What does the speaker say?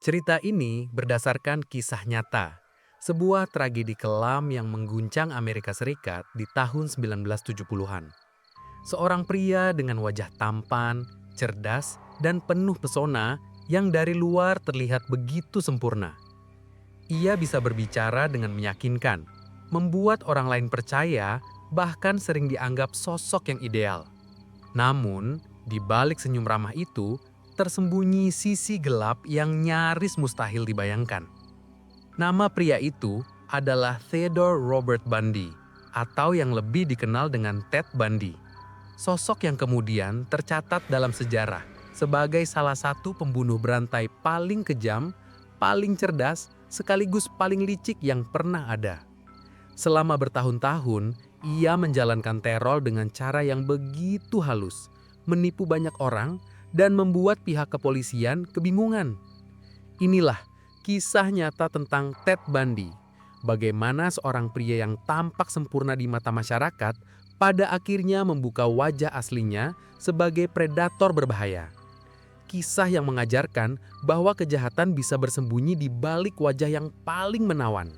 Cerita ini berdasarkan kisah nyata, sebuah tragedi kelam yang mengguncang Amerika Serikat di tahun 1970-an. Seorang pria dengan wajah tampan, cerdas, dan penuh pesona yang dari luar terlihat begitu sempurna. Ia bisa berbicara dengan meyakinkan, membuat orang lain percaya, bahkan sering dianggap sosok yang ideal. Namun, di balik senyum ramah itu, tersembunyi sisi gelap yang nyaris mustahil dibayangkan. Nama pria itu adalah Theodore Robert Bundy, atau yang lebih dikenal dengan Ted Bundy. Sosok yang kemudian tercatat dalam sejarah sebagai salah satu pembunuh berantai paling kejam, paling cerdas, sekaligus paling licik yang pernah ada. Selama bertahun-tahun, ia menjalankan teror dengan cara yang begitu halus, menipu banyak orang, dan membuat pihak kepolisian kebingungan. Inilah kisah nyata tentang Ted Bundy. Bagaimana seorang pria yang tampak sempurna di mata masyarakat pada akhirnya membuka wajah aslinya sebagai predator berbahaya. Kisah yang mengajarkan bahwa kejahatan bisa bersembunyi di balik wajah yang paling menawan.